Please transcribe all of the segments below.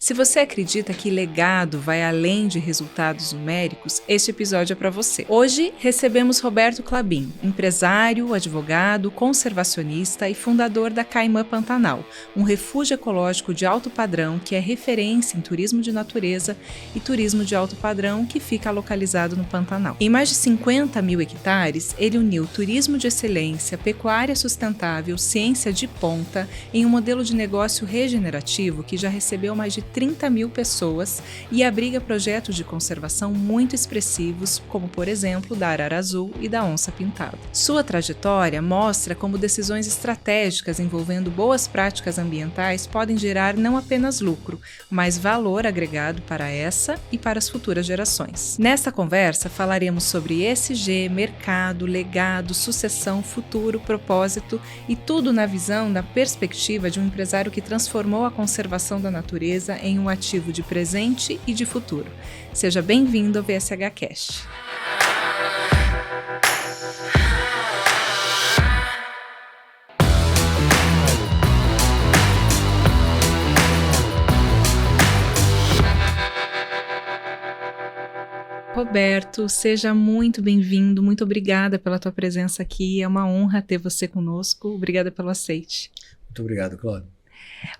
Se você acredita que legado vai além de resultados numéricos, este episódio é para você. Hoje recebemos Roberto Klabin, empresário, advogado, conservacionista e fundador da Caimã Pantanal, um refúgio ecológico de alto padrão que é referência em turismo de natureza e turismo de alto padrão que fica localizado no Pantanal. Em mais de 50 mil hectares, ele uniu turismo de excelência, pecuária sustentável, ciência de ponta em um modelo de negócio regenerativo que já recebeu mais de 30 mil pessoas e abriga projetos de conservação muito expressivos, como por exemplo da arara azul e da onça pintada. Sua trajetória mostra como decisões estratégicas envolvendo boas práticas ambientais podem gerar não apenas lucro, mas valor agregado para essa e para as futuras gerações. Nesta conversa falaremos sobre ESG, mercado, legado, sucessão, futuro, propósito e tudo na visão, na perspectiva de um empresário que transformou a conservação da natureza em um ativo de presente e de futuro. Seja bem-vindo ao VSH Cast. Roberto, seja muito bem-vindo, muito obrigada pela tua presença aqui, é uma honra ter você conosco, obrigada pelo aceite. Muito obrigado, Cláudio.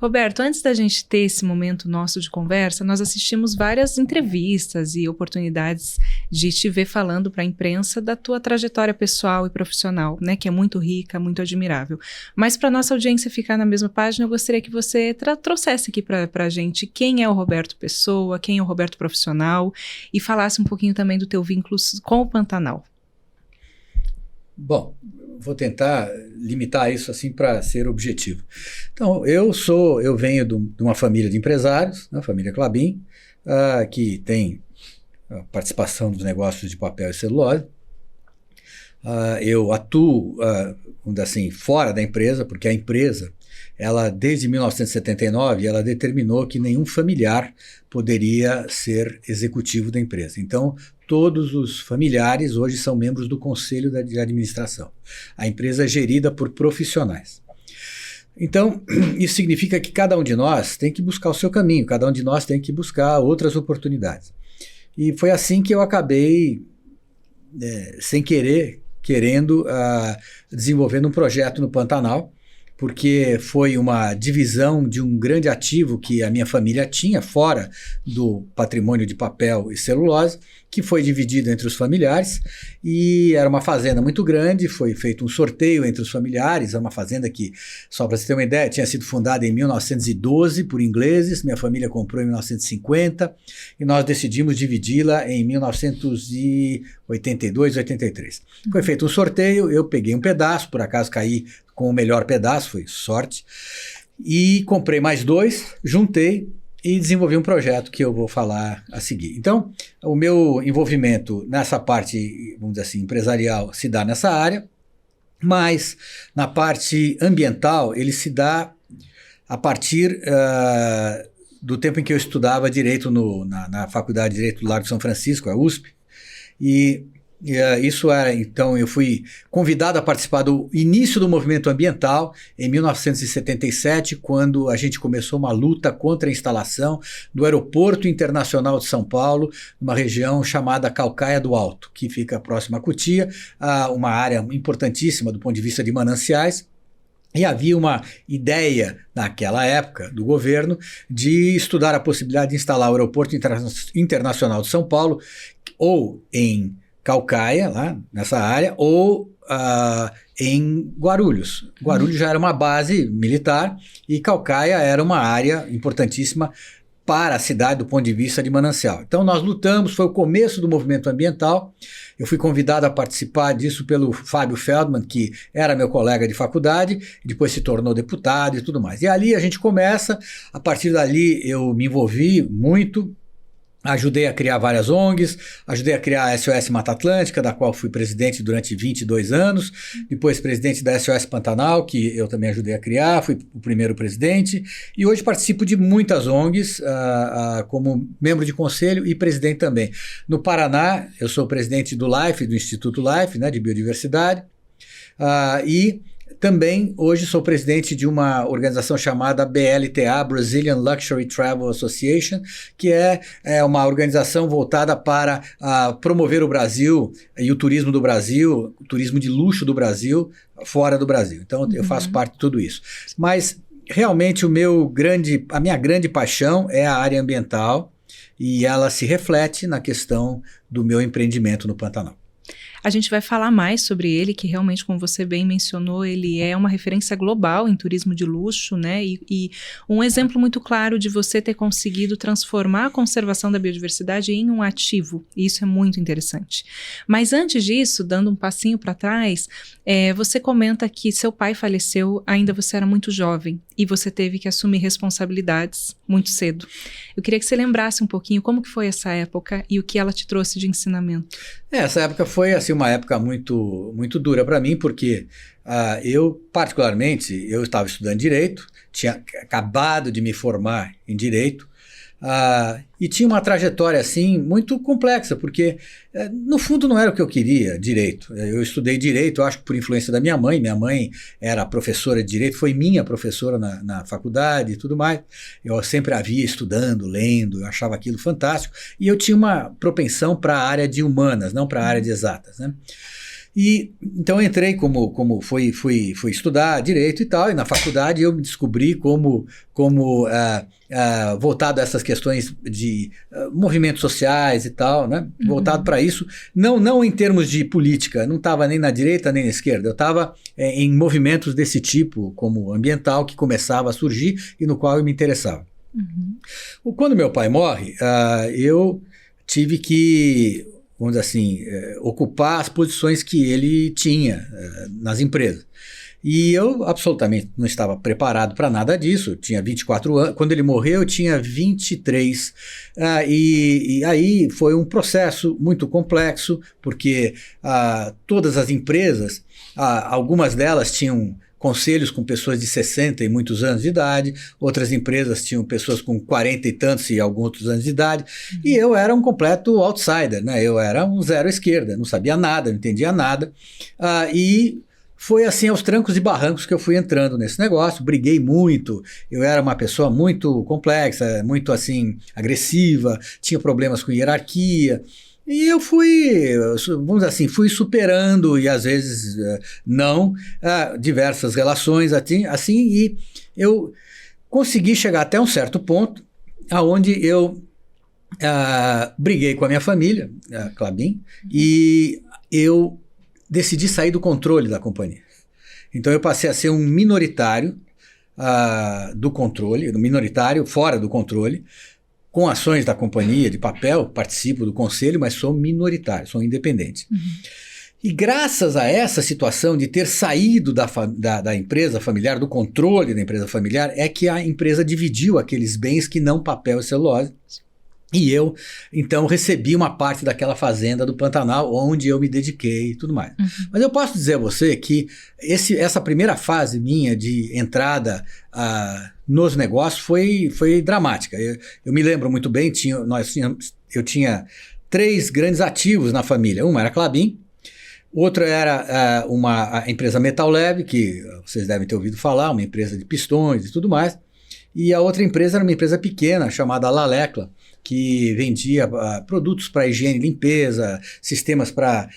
Roberto, antes da gente ter esse momento nosso de conversa, nós assistimos várias entrevistas e oportunidades de te ver falando para a imprensa da tua trajetória pessoal e profissional, né, que é muito rica, muito admirável. Mas para nossa audiência ficar na mesma página, eu gostaria que você trouxesse aqui para a gente quem é o Roberto Pessoa, quem é o Roberto profissional e falasse um pouquinho também do teu vínculo com o Pantanal. Bom, vou tentar limitar isso assim para ser objetivo. Então, eu venho de uma família de empresários, a família Klabin, que tem participação dos negócios de papel e celulose. Eu atuo, vamos dizer assim, fora da empresa, porque a empresa, ela desde 1979, ela determinou que nenhum familiar poderia ser executivo da empresa. Então, todos os familiares hoje são membros do conselho de administração. A empresa é gerida por profissionais. Então, isso significa que cada um de nós tem que buscar o seu caminho, cada um de nós tem que buscar outras oportunidades. E foi assim que eu acabei, sem querer, desenvolvendo um projeto no Pantanal, porque foi uma divisão de um grande ativo que a minha família tinha fora do patrimônio de papel e celulose, que foi dividido entre os familiares, e era uma fazenda muito grande, foi feito um sorteio entre os familiares, é uma fazenda que, só para você ter uma ideia, tinha sido fundada em 1912 por ingleses, minha família comprou em 1950, e nós decidimos dividi-la em 1982, 83. Foi feito um sorteio, eu peguei um pedaço, por acaso caí com o melhor pedaço, foi sorte, e comprei mais dois, juntei e desenvolvi um projeto que eu vou falar a seguir. Então, o meu envolvimento nessa parte, vamos dizer assim, empresarial, se dá nessa área, mas na parte ambiental, ele se dá a partir do tempo em que eu estudava Direito na Faculdade de Direito do Largo de São Francisco, a USP, e isso era, então, eu fui convidado a participar do início do movimento ambiental em 1977, quando a gente começou uma luta contra a instalação do Aeroporto Internacional de São Paulo, numa região chamada Caucaia do Alto, que fica próxima a Cotia, uma área importantíssima do ponto de vista de mananciais. E havia uma ideia, naquela época, do governo, de estudar a possibilidade de instalar o Aeroporto Internacional de São Paulo, ou em Caucaia, lá nessa área, ou em Guarulhos. Guarulhos já era uma base militar e Caucaia era uma área importantíssima para a cidade do ponto de vista de manancial. Então nós lutamos, foi o começo do movimento ambiental. Eu fui convidado a participar disso pelo Fábio Feldman, que era meu colega de faculdade, depois se tornou deputado e tudo mais. E ali a gente começa, a partir dali eu me envolvi muito, ajudei a criar várias ONGs, ajudei a criar a SOS Mata Atlântica, da qual fui presidente durante 22 anos, depois presidente da SOS Pantanal, que eu também ajudei a criar, fui o primeiro presidente, e hoje participo de muitas ONGs como membro de conselho e presidente também. No Paraná, eu sou presidente do LIFE, do Instituto LIFE, né, de Biodiversidade, e também hoje sou presidente de uma organização chamada BLTA, Brazilian Luxury Travel Association, que é uma organização voltada para promover o Brasil e o turismo do Brasil, o turismo de luxo do Brasil, fora do Brasil. Então eu faço parte de tudo isso. Mas realmente a minha grande paixão é a área ambiental e ela se reflete na questão do meu empreendimento no Pantanal. A gente vai falar mais sobre ele, que realmente, como você bem mencionou, ele é uma referência global em turismo de luxo, né? E um exemplo muito claro de você ter conseguido transformar a conservação da biodiversidade em um ativo. E isso é muito interessante. Mas antes disso, dando um passinho para trás, você comenta que seu pai faleceu, ainda você era muito jovem, e você teve que assumir responsabilidades muito cedo. Eu queria que você lembrasse um pouquinho como que foi essa época e o que ela te trouxe de ensinamento. Essa época foi assim, uma época muito, muito dura para mim, porque eu estava estudando Direito, tinha acabado de me formar em Direito, e tinha uma trajetória assim muito complexa, porque no fundo não era o que eu queria, Direito. Eu estudei Direito, eu acho que por influência da minha mãe era professora de Direito, foi minha professora na faculdade e tudo mais. Eu sempre a via estudando, lendo, eu achava aquilo fantástico, e eu tinha uma propensão para a área de humanas, não para a área de exatas, né? E então eu entrei fui estudar Direito e tal, e na faculdade eu me descobri como voltado a essas questões de movimentos sociais e tal, né? Voltado para isso, não em termos de política, não estava nem na direita nem na esquerda, eu estava em movimentos desse tipo, como ambiental, que começava a surgir e no qual eu me interessava. Quando meu pai morre, eu tive que, vamos dizer assim, ocupar as posições que ele tinha nas empresas. E eu absolutamente não estava preparado para nada disso. Eu tinha 24 anos. Quando ele morreu, eu tinha 23. E aí foi um processo muito complexo, porque todas as empresas, algumas delas tinham conselhos com pessoas de 60 e muitos anos de idade, outras empresas tinham pessoas com 40 e tantos e alguns outros anos de idade, e eu era um completo outsider, né? Eu era um zero à esquerda, não sabia nada, não entendia nada, e foi assim aos trancos e barrancos que eu fui entrando nesse negócio, briguei muito, eu era uma pessoa muito complexa, muito assim agressiva, tinha problemas com hierarquia. E eu vamos dizer assim, fui superando e às vezes não, diversas relações assim, e eu consegui chegar até um certo ponto onde eu briguei com a minha família, a Klabin, e eu decidi sair do controle da companhia. Então eu passei a ser um minoritário do controle, minoritário fora do controle, com ações da companhia de papel, participo do conselho, mas sou minoritário, sou independente. E graças a essa situação de ter saído da empresa familiar, do controle da empresa familiar, é que a empresa dividiu aqueles bens que não papel e celulose. E eu, então, recebi uma parte daquela fazenda do Pantanal, onde eu me dediquei e tudo mais. Mas eu posso dizer a você que essa primeira fase minha de entrada nos negócios foi dramática. Eu me lembro muito bem, eu tinha 3 grandes ativos na família. Uma era a Klabin, outra era a empresa Metal Leve, que vocês devem ter ouvido falar, uma empresa de pistões e tudo mais. E a outra empresa era uma empresa pequena, chamada Lalecla, que vendia produtos para higiene e limpeza, sistemas para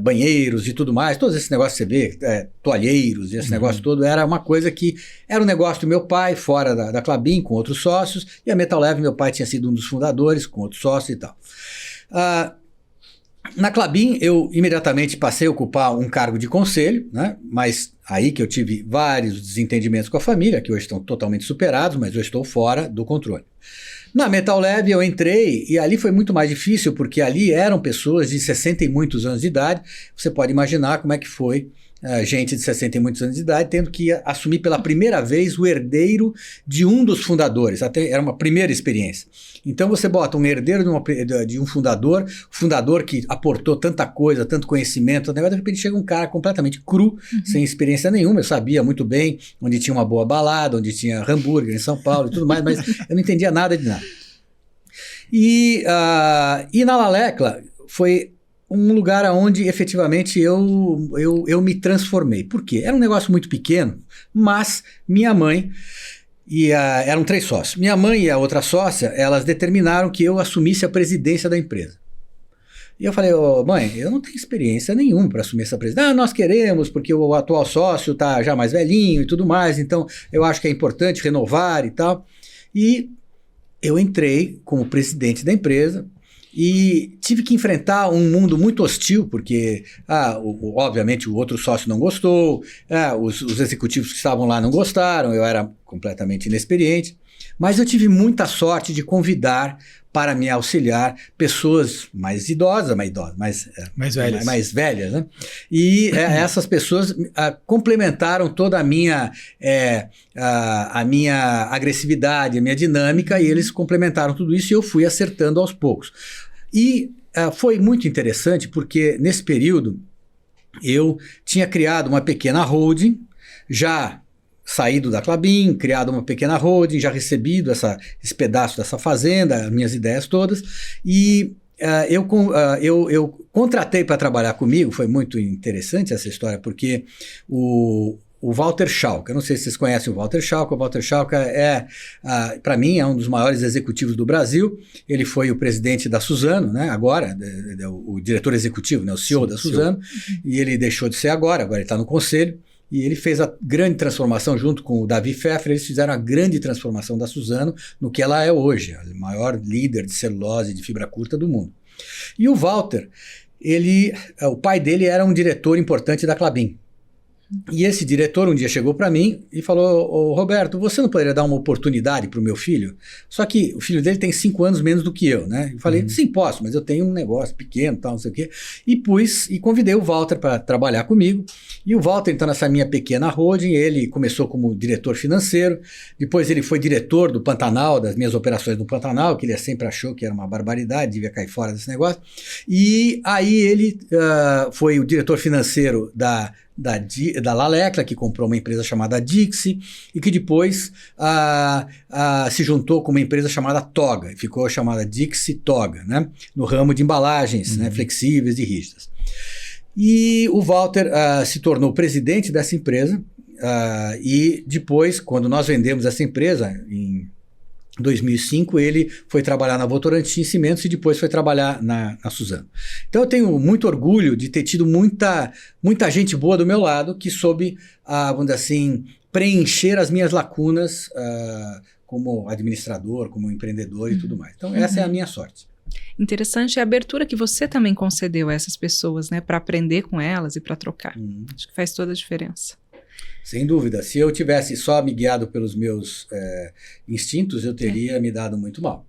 banheiros e tudo mais, todos esses negócios que você vê, toalheiros e esse negócio todo, era uma coisa que era um negócio do meu pai, fora da Klabin, com outros sócios, e a Metal Leve, meu pai tinha sido um dos fundadores, com outros sócios e tal. Na Klabin, eu imediatamente passei a ocupar um cargo de conselho, né? Mas aí que eu tive vários desentendimentos com a família, que hoje estão totalmente superados, mas eu estou fora do controle. Na Metal Leve eu entrei e ali foi muito mais difícil, porque ali eram pessoas de 60 e muitos anos de idade. Você pode imaginar como é que foi gente de 60 e muitos anos de idade tendo que assumir pela primeira vez o herdeiro de um dos fundadores. Até era uma primeira experiência. Então você bota um herdeiro de um fundador, o fundador que aportou tanta coisa, tanto conhecimento, de repente chega um cara completamente cru, sem experiência nenhuma. Eu sabia muito bem onde tinha uma boa balada, onde tinha hambúrguer em São Paulo e tudo mais, mas eu não entendia nada de nada. E na Lalecla foi um lugar onde efetivamente eu me transformei. Por quê? Era um negócio muito pequeno, mas minha mãe eram 3 sócios. Minha mãe e a outra sócia, elas determinaram que eu assumisse a presidência da empresa. E eu falei, mãe, eu não tenho experiência nenhuma para assumir essa presidência. Nós queremos, porque o atual sócio está já mais velhinho e tudo mais, então eu acho que é importante renovar e tal. E eu entrei como presidente da empresa e tive que enfrentar um mundo muito hostil, porque, obviamente, o outro sócio não gostou, os executivos que estavam lá não gostaram, eu era completamente inexperiente, mas eu tive muita sorte de convidar para me auxiliar pessoas mais idosas, mais velhas, né? E essas pessoas complementaram toda a minha agressividade, a minha dinâmica, e eles complementaram tudo isso e eu fui acertando aos poucos. E foi muito interessante porque nesse período eu tinha criado uma pequena holding, já saído da Klabin, criado uma pequena holding, já recebido esse pedaço dessa fazenda, as minhas ideias todas, e eu contratei para trabalhar comigo. Foi muito interessante essa história, porque o Walter Schalka, eu não sei se vocês conhecem o Walter Schalka para mim, é um dos maiores executivos do Brasil. Ele foi o presidente da Suzano, né, agora, o diretor executivo, né, o CEO da Suzano, e ele deixou de ser agora ele está no conselho. E ele fez a grande transformação junto com o Davi Pfeffer. Eles fizeram a grande transformação da Suzano no que ela é hoje, a maior líder de celulose de fibra curta do mundo. E o Walter, o pai dele era um diretor importante da Klabin. E esse diretor um dia chegou para mim e falou, Roberto, você não poderia dar uma oportunidade para o meu filho? Só que o filho dele tem 5 anos menos do que eu, né? Eu falei, sim, posso, mas eu tenho um negócio pequeno, tal, não sei o quê. E convidei o Walter para trabalhar comigo. E o Walter, então, nessa minha pequena holding, ele começou como diretor financeiro, depois ele foi diretor do Pantanal, das minhas operações no Pantanal, que ele sempre achou que era uma barbaridade, devia cair fora desse negócio. E aí ele foi o diretor financeiro da Lalecla, que comprou uma empresa chamada Dixie, e que depois se juntou com uma empresa chamada Toga, ficou chamada Dixie Toga, né, no ramo de embalagens, né, flexíveis e rígidas. E o Walter se tornou presidente dessa empresa, e depois, quando nós vendemos essa empresa, em 2005, ele foi trabalhar na Votorantim Cimentos e depois foi trabalhar na Suzano. Então eu tenho muito orgulho de ter tido muita gente boa do meu lado que soube, vamos dizer assim, preencher as minhas lacunas como administrador, como empreendedor e tudo mais. Então essa é a minha sorte. Interessante a abertura que você também concedeu a essas pessoas, né, para aprender com elas e para trocar. Acho que faz toda a diferença. Sem dúvida. Se eu tivesse só me guiado pelos meus instintos, eu teria me dado muito mal.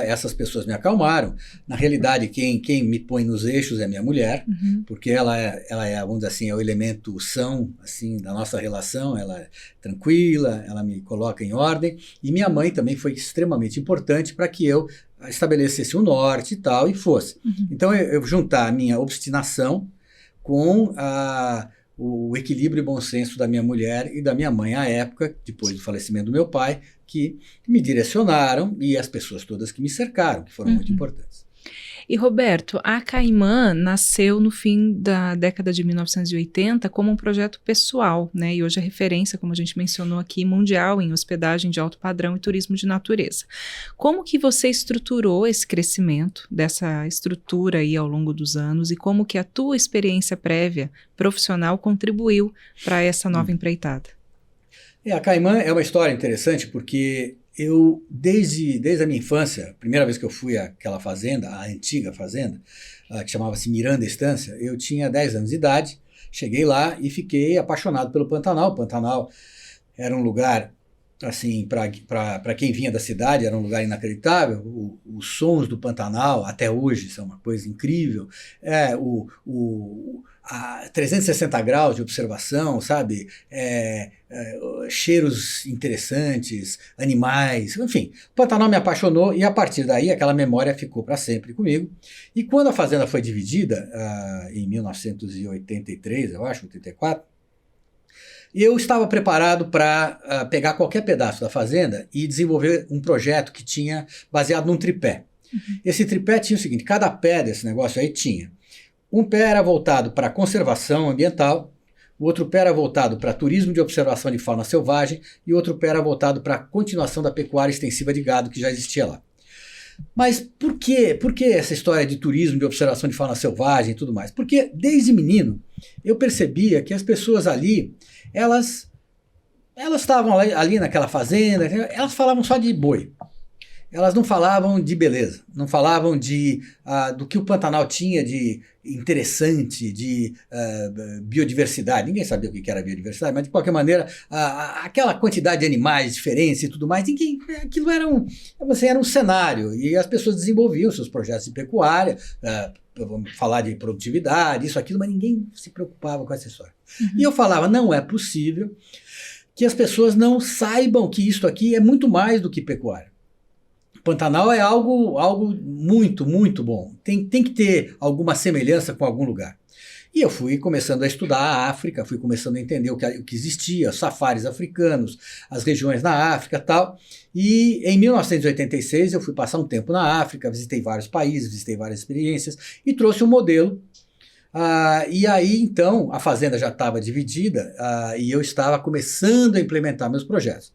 Essas pessoas me acalmaram. Na realidade, quem me põe nos eixos é minha mulher, porque ela é, vamos dizer assim, é o elemento são assim, da nossa relação. Ela é tranquila, ela me coloca em ordem. E minha mãe também foi extremamente importante para que eu estabelecesse o norte e tal, e fosse. Então, eu juntar a minha obstinação com o equilíbrio e bom senso da minha mulher e da minha mãe à época, depois do falecimento do meu pai, que me direcionaram, e as pessoas todas que me cercaram, que foram muito importantes. E Roberto, a Caimã nasceu no fim da década de 1980 como um projeto pessoal, né? E hoje é referência, como a gente mencionou aqui, mundial em hospedagem de alto padrão e turismo de natureza. Como que você estruturou esse crescimento dessa estrutura aí ao longo dos anos e como que a tua experiência prévia profissional contribuiu para essa nova empreitada? A Caimã é uma história interessante porque eu, desde a minha infância, a primeira vez que eu fui àquela fazenda, a antiga fazenda, que chamava-se Miranda Estância, eu tinha 10 anos de idade, cheguei lá e fiquei apaixonado pelo Pantanal. O Pantanal era um lugar, assim, para quem vinha da cidade, era um lugar inacreditável. Os sons do Pantanal, até hoje, são uma coisa incrível. A 360 graus de observação, sabe? Cheiros interessantes, animais, enfim. O Pantanal me apaixonou e a partir daí aquela memória ficou para sempre comigo. E quando a fazenda foi dividida, em 1983, eu acho, 84, eu estava preparado para pegar qualquer pedaço da fazenda e desenvolver um projeto que tinha baseado num tripé. Esse tripé tinha o seguinte, cada pé desse negócio aí tinha Um pé era voltado para conservação ambiental, o outro pé era voltado para turismo de observação de fauna selvagem e o outro pé era voltado para a continuação da pecuária extensiva de gado que já existia lá. Mas por quê? Por que essa história de turismo de observação de fauna selvagem e tudo mais? Porque desde menino eu percebia que as pessoas ali, elas estavam ali naquela fazenda, elas falavam só de boi. Elas não falavam de beleza, não falavam do que o Pantanal tinha de interessante, de biodiversidade. Ninguém sabia o que era biodiversidade, mas de qualquer maneira, aquela quantidade de animais diferentes e tudo mais, aquilo era um cenário, e as pessoas desenvolviam seus projetos de pecuária, vamos falar de produtividade, isso, aquilo, mas ninguém se preocupava com essa história. Uhum. E eu falava, não é possível que as pessoas não saibam que isso aqui é muito mais do que pecuária. Pantanal é algo muito, muito bom. Tem que ter alguma semelhança com algum lugar. E eu fui começando a estudar a África, fui começando a entender o que existia, os safaris africanos, as regiões na África e tal. E em 1986 eu fui passar um tempo na África, visitei vários países, visitei várias experiências e trouxe um modelo. E aí, então, a fazenda já estava dividida e eu estava começando a implementar meus projetos.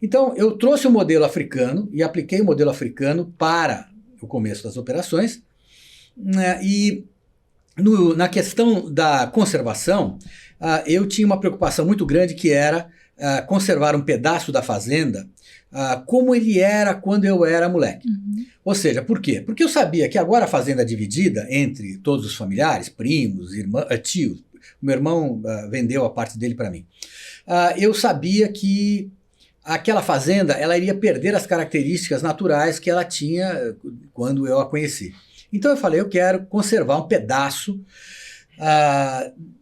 Então, eu trouxe o modelo africano e apliquei o modelo africano para o começo das operações. E na questão da conservação, eu tinha uma preocupação muito grande que era conservar um pedaço da fazenda como ele era quando eu era moleque. Uhum. Ou seja, por quê? Porque eu sabia que agora a fazenda é dividida entre todos os familiares, primos, irmãos, tios. Meu irmão vendeu a parte dele para mim. Eu sabia que aquela fazenda ela iria perder as características naturais que ela tinha quando eu a conheci. Então eu falei, eu quero conservar um pedaço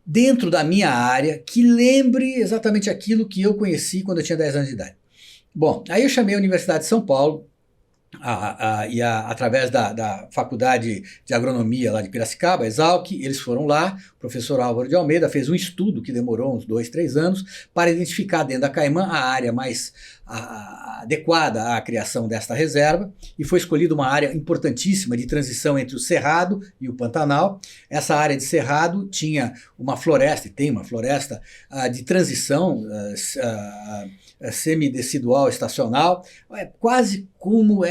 dentro da minha área que lembre exatamente aquilo que eu conheci quando eu tinha 10 anos de idade. Bom, aí eu chamei a Universidade de São Paulo, através da Faculdade de Agronomia lá de Piracicaba, Exalc, eles foram lá, o professor Álvaro de Almeida fez um estudo que demorou uns 2, 3 anos para identificar dentro da Caimã a área mais adequada à criação desta reserva, e foi escolhida uma área importantíssima de transição entre o Cerrado e o Pantanal. Essa área de Cerrado tinha uma floresta, e tem uma floresta de transição semidecidual estacional, quase como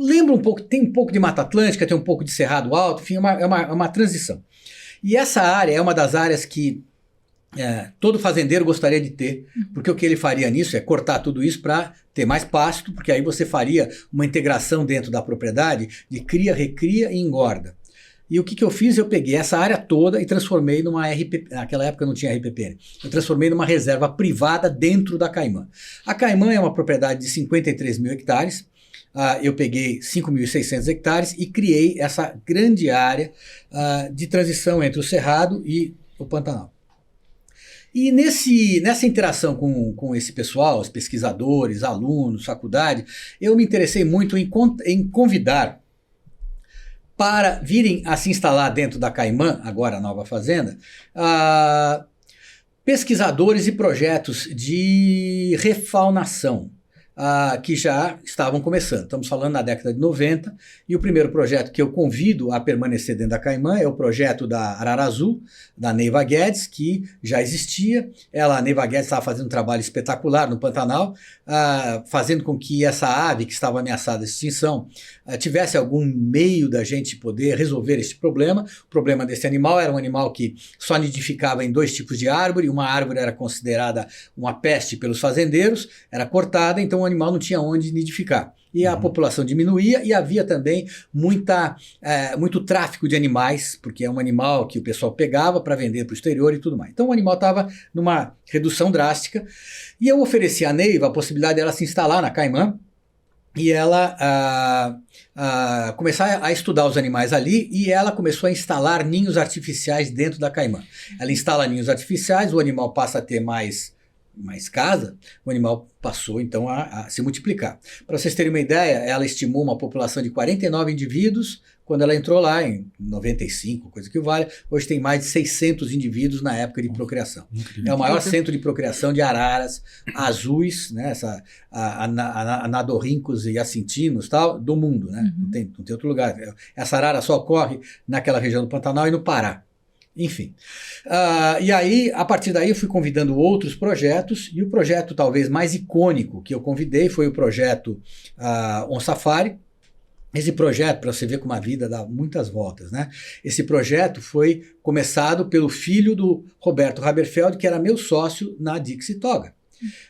lembra um pouco, tem um pouco de Mata Atlântica, tem um pouco de Cerrado Alto, enfim, é uma transição. E essa área é uma das áreas que todo fazendeiro gostaria de ter, porque o que ele faria nisso é cortar tudo isso para ter mais pasto, porque aí você faria uma integração dentro da propriedade de cria, recria e engorda. E o que eu fiz? Eu peguei essa área toda e transformei numa RPP. Naquela época não tinha RPPN. Eu transformei numa reserva privada dentro da Caimã. A Caimã é uma propriedade de 53 mil hectares. Eu peguei 5.600 hectares e criei essa grande área de transição entre o Cerrado e o Pantanal. E nessa interação com esse pessoal, os pesquisadores, alunos, faculdade, eu me interessei muito em convidar para virem a se instalar dentro da Caimã, agora a nova fazenda, pesquisadores e projetos de refaunação, que já estavam começando. Estamos falando na década de 90, e o primeiro projeto que eu convido a permanecer dentro da Caimã é o projeto da Arara Azul, da Neiva Guedes, que já existia. A Neiva Guedes estava fazendo um trabalho espetacular no Pantanal, fazendo com que essa ave que estava ameaçada de extinção tivesse algum meio da gente poder resolver esse problema. O problema desse animal era um animal que só nidificava em 2 tipos de árvore. Uma árvore era considerada uma peste pelos fazendeiros, era cortada, então o animal não tinha onde nidificar. E a população diminuía e havia também muito tráfico de animais, porque é um animal que o pessoal pegava para vender para o exterior e tudo mais. Então o animal estava numa redução drástica e eu ofereci à Neiva a possibilidade dela se instalar na Caimã e ela começar a estudar os animais ali, e ela começou a instalar ninhos artificiais dentro da Caimã. Ela instala ninhos artificiais, o animal passa a ter mais mais casa, o animal passou então a se multiplicar. Para vocês terem uma ideia, ela estimou uma população de 49 indivíduos quando ela entrou lá em 95, coisa que vale. Hoje tem mais de 600 indivíduos na época de procriação. Incrível. É o maior centro de procriação de araras azuis, né, anadorrincos e assintinos tal, do mundo. Né? Não tem outro lugar. Essa arara só ocorre naquela região do Pantanal e no Pará. Enfim, e aí, a partir daí eu fui convidando outros projetos, e o projeto talvez mais icônico que eu convidei foi o projeto On Safari. Esse projeto, para você ver como a vida dá muitas voltas, né? Esse projeto foi começado pelo filho do Roberto Haberfeld, que era meu sócio na Dixie Toga.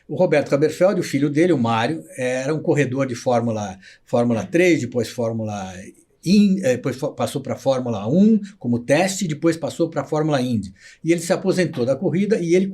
O Roberto Haberfeld, o filho dele, o Mário, era um corredor de Fórmula 3, depois depois passou para a Fórmula 1 como teste, depois passou para a Fórmula Indy. E ele se aposentou da corrida e ele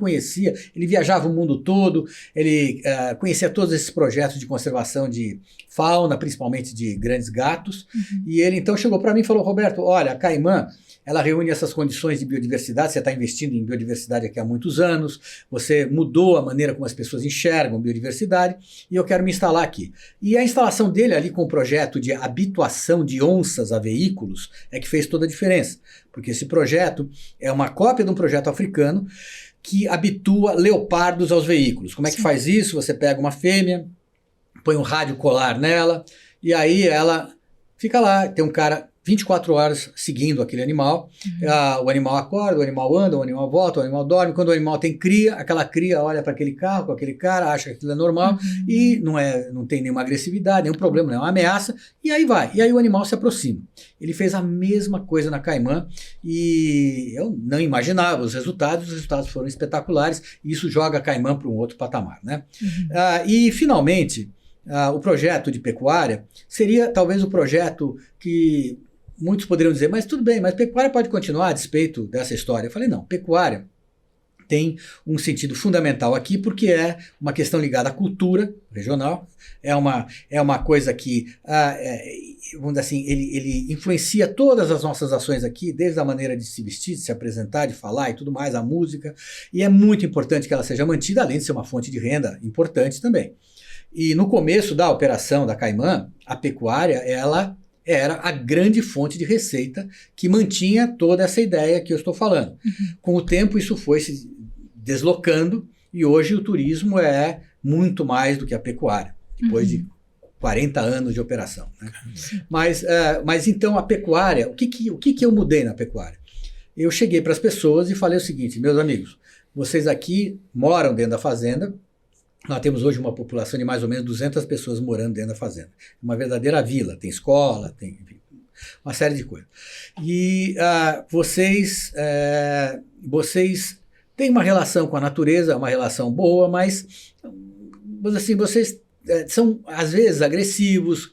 viajava o mundo todo, ele conhecia todos esses projetos de conservação de fauna, principalmente de grandes gatos. E ele então chegou para mim e falou: Roberto, olha, a Caimã, ela reúne essas condições de biodiversidade, você está investindo em biodiversidade aqui há muitos anos, você mudou a maneira como as pessoas enxergam biodiversidade, e eu quero me instalar aqui. E a instalação dele ali com o projeto de habituação de onças a veículos é que fez toda a diferença, porque esse projeto é uma cópia de um projeto africano que habitua leopardos aos veículos. Como é que faz isso? Você pega uma fêmea, põe um rádio colar nela, e aí ela fica lá, tem um cara 24 horas seguindo aquele animal. O animal acorda, o animal anda, o animal volta, o animal dorme. Quando o animal tem cria, aquela cria olha para aquele carro, aquele cara, acha que aquilo é normal e não tem nenhuma agressividade, nenhum problema, nenhuma ameaça, e aí vai. E aí o animal se aproxima. Ele fez a mesma coisa na Caimã e eu não imaginava os resultados foram espetaculares, e isso joga a Caimã para um outro patamar, né? E finalmente, o projeto de pecuária seria talvez o projeto que muitos poderiam dizer, mas tudo bem, mas pecuária pode continuar a despeito dessa história. Eu falei, não, pecuária tem um sentido fundamental aqui, porque é uma questão ligada à cultura regional, é uma coisa que, vamos dizer assim, ele influencia todas as nossas ações aqui, desde a maneira de se vestir, de se apresentar, de falar e tudo mais, a música, e é muito importante que ela seja mantida, além de ser uma fonte de renda importante também. E no começo da operação da Caimã, a pecuária, ela era a grande fonte de receita que mantinha toda essa ideia que eu estou falando. Com o tempo, isso foi se deslocando e hoje o turismo é muito mais do que a pecuária, depois de 40 anos de operação. Né? Mas então a pecuária, o que eu mudei na pecuária? Eu cheguei para as pessoas e falei o seguinte: meus amigos, vocês aqui moram dentro da fazenda. Nós temos hoje uma população de mais ou menos 200 pessoas morando dentro da fazenda. Uma verdadeira vila, tem escola, tem enfim, uma série de coisas. E vocês têm uma relação com a natureza, uma relação boa, mas assim, vocês são às vezes agressivos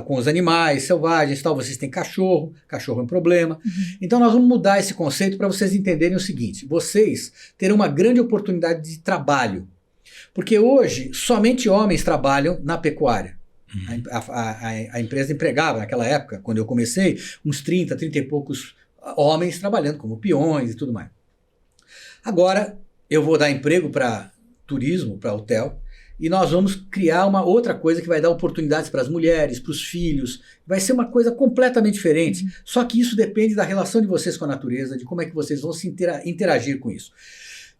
com os animais selvagens, tal. Vocês têm cachorro é um problema. Então nós vamos mudar esse conceito para vocês entenderem o seguinte: vocês terão uma grande oportunidade de trabalho. Porque hoje, somente homens trabalham na pecuária. A empresa empregava, naquela época, quando eu comecei, uns 30 e poucos homens trabalhando como peões e tudo mais. Agora, eu vou dar emprego para turismo, para hotel, e nós vamos criar uma outra coisa que vai dar oportunidades para as mulheres, para os filhos. Vai ser uma coisa completamente diferente. Só que isso depende da relação de vocês com a natureza, de como é que vocês vão se interagir com isso.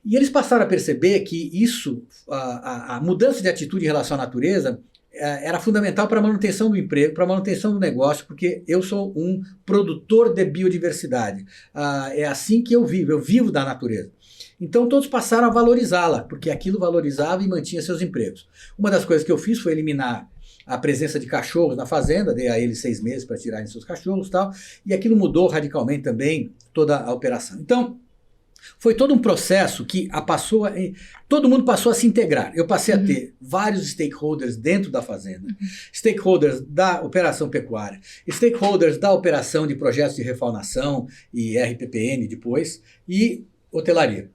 E eles passaram a perceber que isso, a mudança de atitude em relação à natureza, era fundamental para a manutenção do emprego, para a manutenção do negócio, porque eu sou um produtor de biodiversidade. É assim que eu vivo da natureza. Então todos passaram a valorizá-la, porque aquilo valorizava e mantinha seus empregos. Uma das coisas que eu fiz foi eliminar a presença de cachorros na fazenda, dei a eles 6 meses para tirarem seus cachorros e tal, e aquilo mudou radicalmente também toda a operação. Então, foi todo um processo que todo mundo passou a se integrar. Eu passei a ter vários stakeholders dentro da fazenda, stakeholders da operação pecuária, stakeholders da operação de projetos de refaunação e RPPN depois, e hotelaria.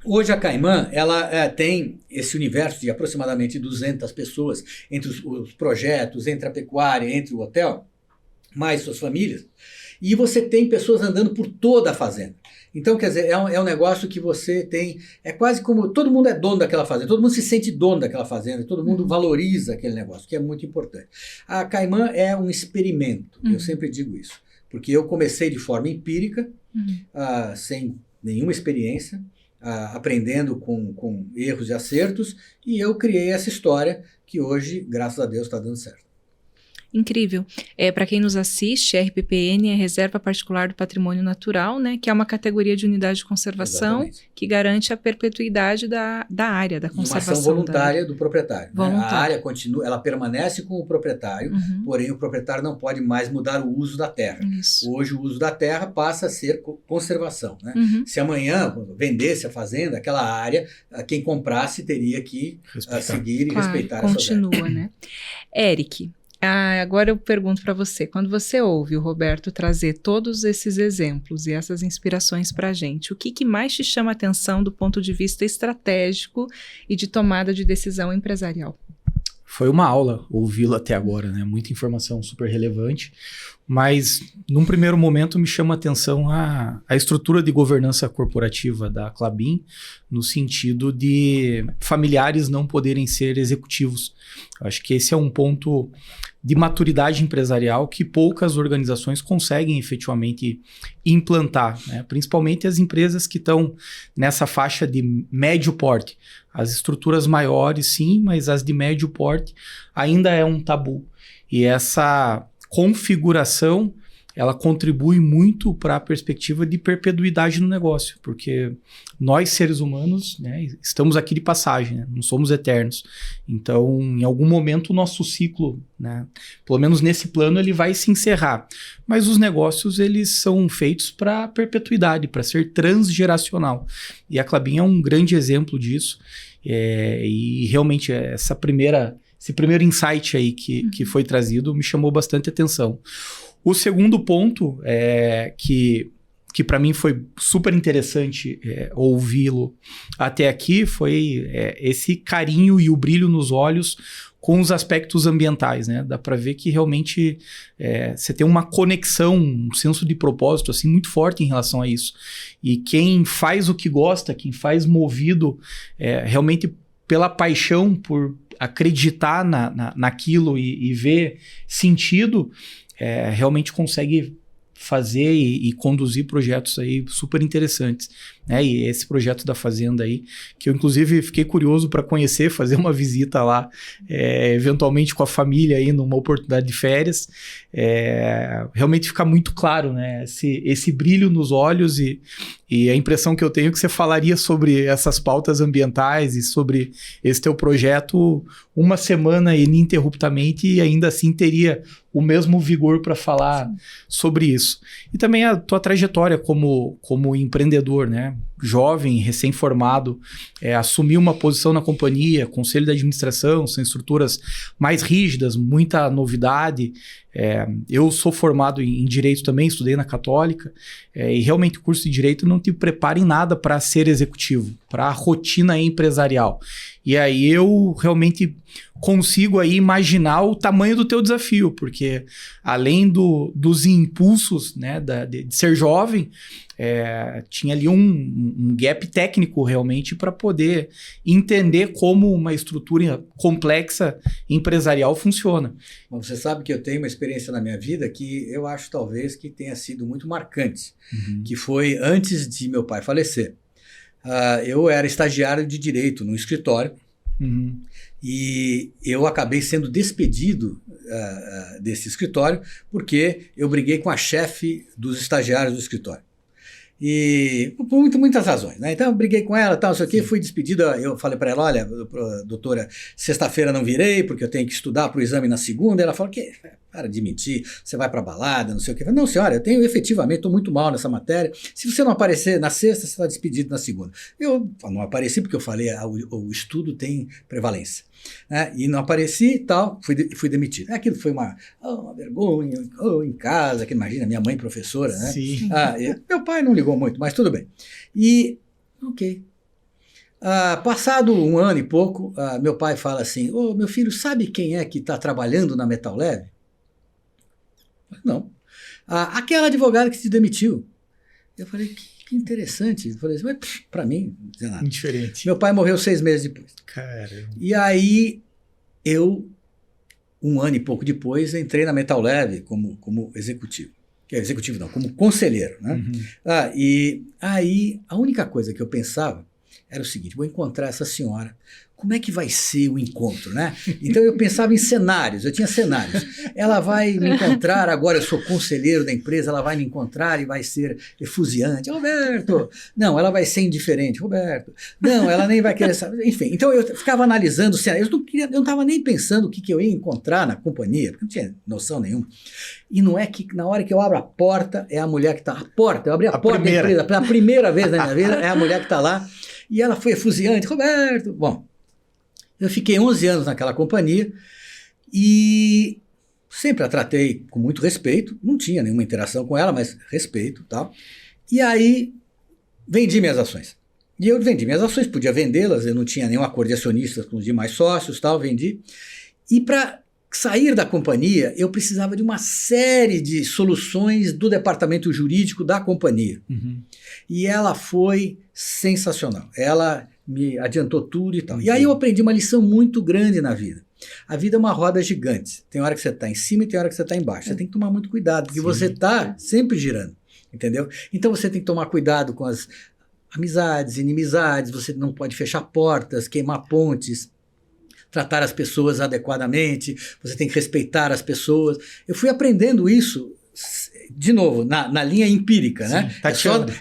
Hoje a Caimã, ela tem esse universo de aproximadamente 200 pessoas entre os projetos, entre a pecuária, entre o hotel, mais suas famílias, e você tem pessoas andando por toda a fazenda. Então, quer dizer, é um negócio que você tem, é quase como, todo mundo é dono daquela fazenda, todo mundo se sente dono daquela fazenda, todo mundo valoriza aquele negócio, que é muito importante. A Caimã é um experimento, eu sempre digo isso, porque eu comecei de forma empírica, sem nenhuma experiência, aprendendo com erros e acertos, e eu criei essa história que hoje, graças a Deus, está dando certo. Incrível. Para quem nos assiste, a RPPN é Reserva Particular do Patrimônio Natural, né, que é uma categoria de unidade de conservação. Exatamente. Que garante a perpetuidade da área, da conservação. Uma ação voluntária do proprietário. Né? A área continua, ela permanece com o proprietário, porém o proprietário não pode mais mudar o uso da terra. Isso. Hoje o uso da terra passa a ser conservação. Né? Se amanhã vendesse a fazenda, aquela área, quem comprasse teria que seguir e respeitar essa área. Continua, né? Eric, agora eu pergunto para você, quando você ouve o Roberto trazer todos esses exemplos e essas inspirações para a gente, o que mais te chama a atenção do ponto de vista estratégico e de tomada de decisão empresarial? Foi uma aula ouvi-lo até agora, né? Muita informação super relevante, mas num primeiro momento me chama a atenção a estrutura de governança corporativa da Klabin, no sentido de familiares não poderem ser executivos. Eu acho que esse é um ponto de maturidade empresarial que poucas organizações conseguem efetivamente implantar, né? Principalmente as empresas que estão nessa faixa de médio porte. As estruturas maiores, sim, mas as de médio porte ainda é um tabu. E essa configuração, ela contribui muito para a perspectiva de perpetuidade no negócio, porque nós, seres humanos, né, estamos aqui de passagem, né, não somos eternos. Então, em algum momento, o nosso ciclo, né, pelo menos nesse plano, ele vai se encerrar. Mas os negócios, eles são feitos para perpetuidade, para ser transgeracional. E a Klabin é um grande exemplo disso. E realmente esse primeiro insight aí que foi trazido me chamou bastante atenção. O segundo ponto que para mim foi super interessante ouvi-lo até aqui foi esse carinho e o brilho nos olhos com os aspectos ambientais, né? Dá para ver que realmente você tem uma conexão, um senso de propósito assim, muito forte em relação a isso. E quem faz o que gosta, quem faz movido realmente pela paixão por acreditar naquilo e ver sentido, realmente consegue fazer e conduzir projetos aí super interessantes, né? E esse projeto da fazenda aí, que eu inclusive fiquei curioso para conhecer, fazer uma visita lá, eventualmente com a família aí numa oportunidade de férias, realmente fica muito claro, né? Esse brilho nos olhos e a impressão que eu tenho é que você falaria sobre essas pautas ambientais e sobre esse teu projeto uma semana ininterruptamente e ainda assim teria o mesmo vigor para falar sobre isso. E também a tua trajetória como empreendedor, né? Jovem, recém-formado, assumir uma posição na companhia, conselho de administração, são estruturas mais rígidas, muita novidade. Eu sou formado em Direito também, estudei na Católica, e realmente o curso de Direito não te prepara em nada para ser executivo, para a rotina empresarial. E aí eu realmente consigo aí imaginar o tamanho do teu desafio, porque além dos impulsos, né, de ser jovem, tinha ali um gap técnico realmente para poder entender como uma estrutura complexa empresarial funciona. Bom, você sabe que eu tenho uma experiência na minha vida que eu acho talvez que tenha sido muito marcante, que foi antes de meu pai falecer. Eu era estagiário de Direito no escritório, e eu acabei sendo despedido desse escritório porque eu briguei com a chefe dos estagiários do escritório. E por muitas razões, né? Então eu briguei com ela, tal, não sei o quê, fui despedida. Eu falei para ela: olha, doutora, sexta-feira não virei porque eu tenho que estudar para o exame na segunda. Ela falou: que para de mentir, você vai para balada, não sei o quê. Eu falei: não, senhora, eu tenho efetivamente, estou muito mal nessa matéria. Se você não aparecer na sexta, você está despedido na segunda. Eu não apareci porque eu falei: o estudo tem prevalência. E não apareci e tal, fui demitido. Aquilo foi uma vergonha, em casa, que imagina, minha mãe professora, né? Sim. Meu pai não ligou muito, mas tudo bem. E, ok. Passado um ano e pouco, meu pai fala assim: meu filho, sabe quem é que está trabalhando na Metal Leve? Não. Aquela advogada que se demitiu. Eu falei: Que interessante. Eu falei assim, mas para mim, não dizia nada. Indiferente. Meu pai morreu 6 meses depois. Caramba. E aí, eu, 1 ano e pouco depois, entrei na Metal Leve como executivo. Executivo não, como conselheiro, né? E aí, a única coisa que eu pensava era o seguinte, vou encontrar essa senhora, como é que vai ser o encontro, né? Então eu pensava em cenários, eu tinha cenários. Ela vai me encontrar, agora eu sou conselheiro da empresa, ela vai me encontrar e vai ser efusiante. Roberto! Não, ela vai ser indiferente. Roberto! Não, ela nem vai querer saber. Enfim, então eu ficava analisando cenários. Eu não estava nem pensando o que eu ia encontrar na companhia, porque não tinha noção nenhuma. E não é que na hora que eu abro a porta, é a mulher que está... Eu abri a porta da empresa, pela primeira vez na minha vida, é a mulher que está lá. E ela foi efusiante. Roberto! Bom, eu fiquei 11 anos naquela companhia e sempre a tratei com muito respeito, não tinha nenhuma interação com ela, mas respeito e tal. E aí vendi minhas ações. E eu vendi minhas ações, podia vendê-las, eu não tinha nenhum acordo de acionistas com os demais sócios, tal, vendi. E para sair da companhia, eu precisava de uma série de soluções do departamento jurídico da companhia. E ela foi sensacional. Ela me adiantou tudo e tal. E aí eu aprendi uma lição muito grande na vida. A vida é uma roda gigante. Tem hora que você está em cima e tem hora que você está embaixo. Você tem que tomar muito cuidado, porque você está sempre girando, entendeu? Então você tem que tomar cuidado com as amizades, inimizades, você não pode fechar portas, queimar pontes, tratar as pessoas adequadamente, você tem que respeitar as pessoas. Eu fui aprendendo isso, de novo, na linha empírica, né?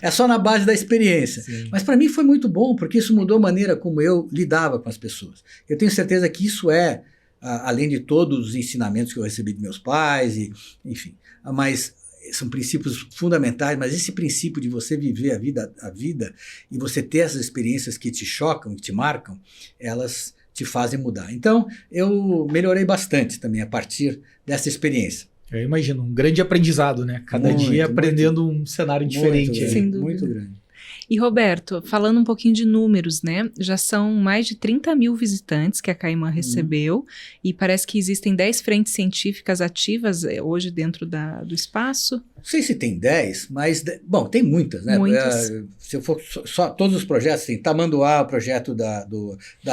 É só na base da experiência. Sim. Mas para mim foi muito bom, porque isso mudou a maneira como eu lidava com as pessoas. Eu tenho certeza que isso é, além de todos os ensinamentos que eu recebi de meus pais, enfim, mas são princípios fundamentais, mas esse princípio de você viver a vida e você ter essas experiências que te chocam, que te marcam, elas te fazem mudar. Então, eu melhorei bastante também a partir dessa experiência. Eu imagino, um grande aprendizado, né? Cada dia aprendendo um cenário diferente. Muito grande. E Roberto, falando um pouquinho de números, né? Já são mais de 30 mil visitantes que a Caimã recebeu e parece que existem 10 frentes científicas ativas hoje dentro do espaço. Não sei se tem 10, mas, bom, tem muitas, né? Muitas. Se eu for só todos os projetos, tem Tamanduá, o projeto da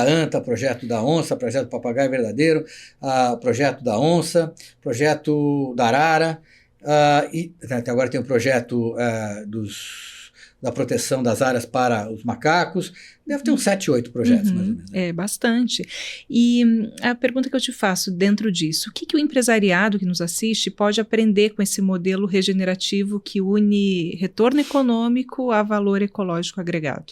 anta, projeto da onça, projeto do papagaio verdadeiro, projeto da onça, projeto da arara, e até agora tem o projeto da proteção das áreas para os macacos. Deve ter uns 7, 8 projetos, mais ou menos. É, bastante. E a pergunta que eu te faço dentro disso, o que o empresariado que nos assiste pode aprender com esse modelo regenerativo que une retorno econômico a valor ecológico agregado?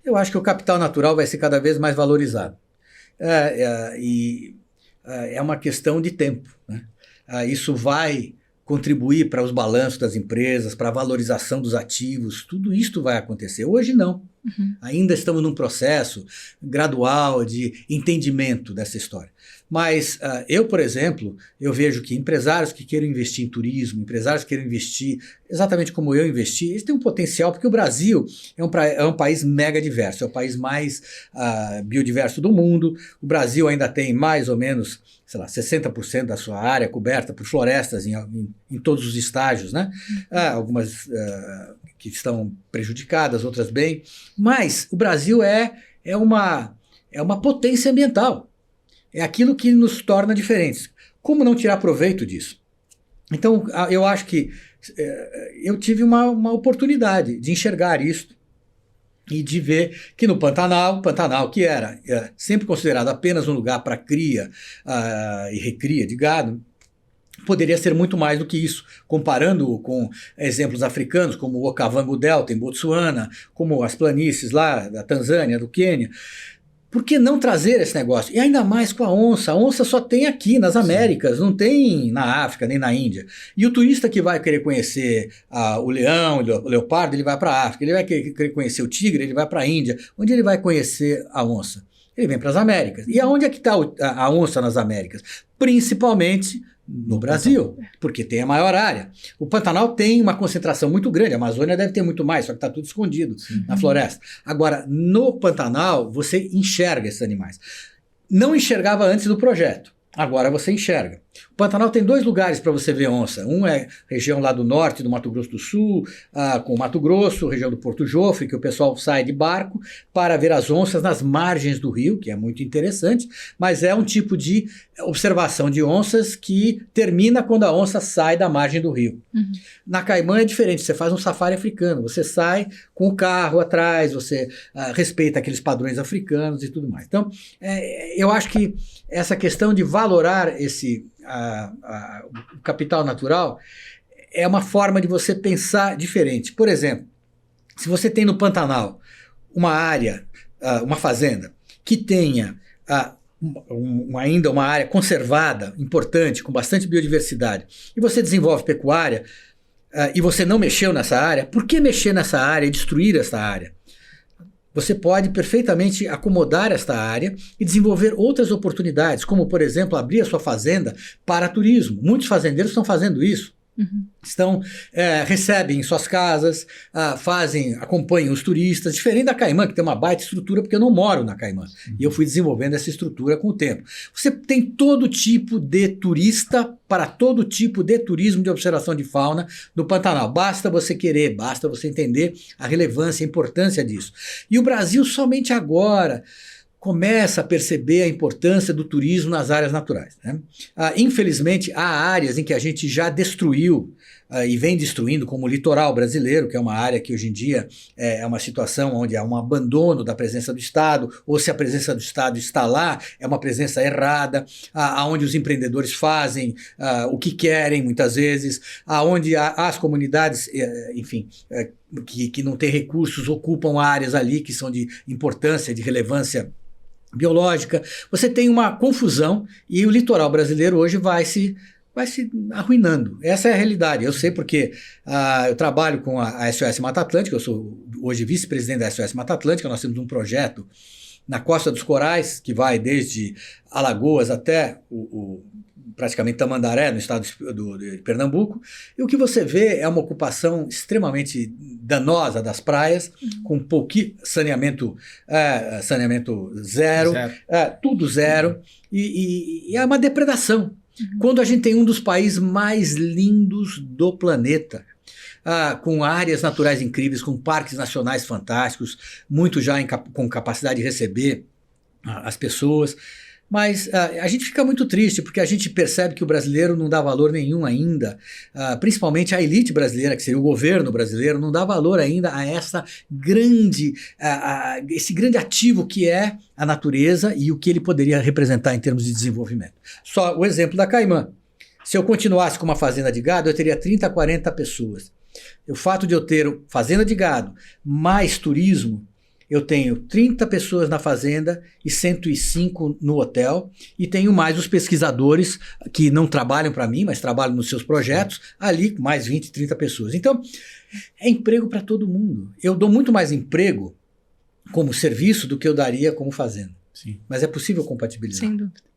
Eu acho que o capital natural vai ser cada vez mais valorizado. E é uma questão de tempo, né? Isso vai contribuir para os balanços das empresas, para a valorização dos ativos, tudo isso vai acontecer. Hoje não. Ainda estamos num processo gradual de entendimento dessa história. Mas eu, por exemplo, eu vejo que empresários que queiram investir em turismo, empresários que queiram investir exatamente como eu investi, eles têm um potencial, porque o Brasil é um país mega diverso, é o país mais biodiverso do mundo. O Brasil ainda tem mais ou menos, sei lá, 60% da sua área coberta por florestas em todos os estágios, né? Algumas que estão prejudicadas, outras bem. Mas o Brasil é uma potência ambiental. É aquilo que nos torna diferentes. Como não tirar proveito disso? Então, eu acho que eu tive uma oportunidade de enxergar isso e de ver que no Pantanal, que era sempre considerado apenas um lugar para cria e recria de gado, poderia ser muito mais do que isso, comparando com exemplos africanos, como o Okavango Delta, em Botsuana, como as planícies lá da Tanzânia, do Quênia. Por que não trazer esse negócio? E ainda mais com a onça. A onça só tem aqui nas Américas, não tem na África, nem na Índia. E o turista que vai querer conhecer o leão, o leopardo, ele vai para a África. Ele vai querer conhecer o tigre, ele vai para a Índia. Onde ele vai conhecer a onça? Ele vem para as Américas. E aonde é que está a onça nas Américas? Principalmente no Brasil, porque tem a maior área. O Pantanal tem uma concentração muito grande, a Amazônia deve ter muito mais, só que está tudo escondido na floresta. Agora, no Pantanal, você enxerga esses animais. Não enxergava antes do projeto, agora você enxerga. O Pantanal tem 2 lugares para você ver onça. Um é região lá do norte do Mato Grosso do Sul, com o Mato Grosso, região do Porto Jofre, que o pessoal sai de barco para ver as onças nas margens do rio, que é muito interessante, mas é um tipo de observação de onças que termina quando a onça sai da margem do rio. Uhum. Na Caimã é diferente, você faz um safari africano, você sai com o carro atrás, você respeita aqueles padrões africanos e tudo mais. Então, eu acho que essa questão de valorar o capital natural é uma forma de você pensar diferente. Por exemplo, se você tem no Pantanal uma área, uma fazenda, que tenha ainda uma área conservada, importante, com bastante biodiversidade, e você desenvolve pecuária, e você não mexeu nessa área, por que mexer nessa área e destruir essa área? Você pode perfeitamente acomodar esta área e desenvolver outras oportunidades, como, por exemplo, abrir a sua fazenda para turismo. Muitos fazendeiros estão fazendo isso. Uhum. Recebem em suas casas, acompanham os turistas, diferente da Caimã, que tem uma baita estrutura, porque eu não moro na Caimã. Uhum. E eu fui desenvolvendo essa estrutura com o tempo. Você tem todo tipo de turista para todo tipo de turismo de observação de fauna no Pantanal. Basta você querer, basta você entender a relevância, a importância disso. E o Brasil somente agora começa a perceber a importância do turismo nas áreas naturais, né? Infelizmente, há áreas em que a gente já destruiu e vem destruindo, como o litoral brasileiro, que é uma área que hoje em dia é uma situação onde há um abandono da presença do Estado, ou se a presença do Estado está lá, é uma presença errada, onde os empreendedores fazem o que querem, muitas vezes, onde as comunidades, enfim, que não têm recursos, ocupam áreas ali que são de importância, de relevância biológica. Você tem uma confusão e o litoral brasileiro hoje vai se arruinando. Essa é a realidade. Eu sei porque eu trabalho com a SOS Mata Atlântica, eu sou hoje vice-presidente da SOS Mata Atlântica, nós temos um projeto na Costa dos Corais, que vai desde Alagoas até praticamente Tamandaré, no estado de Pernambuco, e o que você vê é uma ocupação extremamente danosa das praias, com pouquinho saneamento zero, tudo zero, e é uma depredação. Quando a gente tem um dos países mais lindos do planeta, com áreas naturais incríveis, com parques nacionais fantásticos, muito já com capacidade de receber as pessoas, mas a gente fica muito triste porque a gente percebe que o brasileiro não dá valor nenhum ainda, principalmente a elite brasileira, que seria o governo brasileiro, não dá valor ainda a esse grande ativo que é a natureza e o que ele poderia representar em termos de desenvolvimento. Só o exemplo da Caimã. Se eu continuasse com uma fazenda de gado, eu teria 30, 40 pessoas. O fato de eu ter fazenda de gado mais turismo, eu tenho 30 pessoas na fazenda e 105 no hotel, e tenho mais os pesquisadores que não trabalham para mim, mas trabalham nos seus projetos, ali mais 20, 30 pessoas. Então, é emprego para todo mundo. Eu dou muito mais emprego como serviço do que eu daria como fazenda. Sim. Mas é possível compatibilizar. Sem dúvida.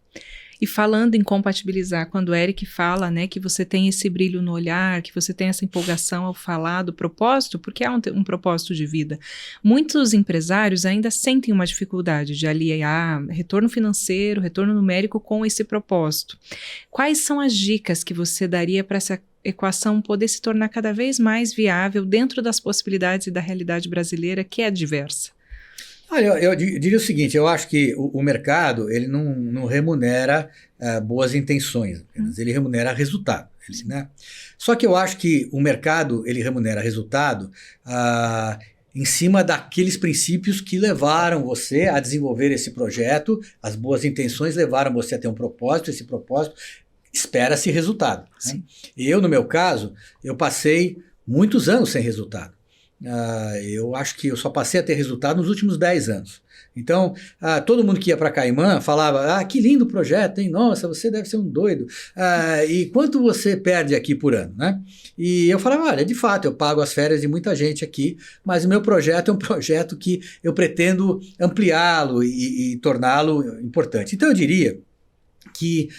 E falando em compatibilizar, quando o Eric fala, né, que você tem esse brilho no olhar, que você tem essa empolgação ao falar do propósito, porque há um propósito de vida. Muitos empresários ainda sentem uma dificuldade de aliar retorno financeiro, retorno numérico com esse propósito. Quais são as dicas que você daria para essa equação poder se tornar cada vez mais viável dentro das possibilidades e da realidade brasileira, que é diversa? Olha, eu diria o seguinte, eu acho que o mercado ele não remunera boas intenções, ele remunera resultado. Né? Só que eu acho que o mercado ele remunera resultado em cima daqueles princípios que levaram você a desenvolver esse projeto, as boas intenções levaram você a ter um propósito, esse propósito espera-se resultado. Né? Eu, no meu caso, eu passei muitos anos sem resultado. Eu acho que eu só passei a ter resultado nos últimos 10 anos. Então, todo mundo que ia para Caimã falava, que lindo projeto, hein? Nossa, você deve ser um doido. E quanto você perde aqui por ano, né? E eu falava, olha, de fato, eu pago as férias de muita gente aqui, mas o meu projeto é um projeto que eu pretendo ampliá-lo e torná-lo importante. Então, eu diria que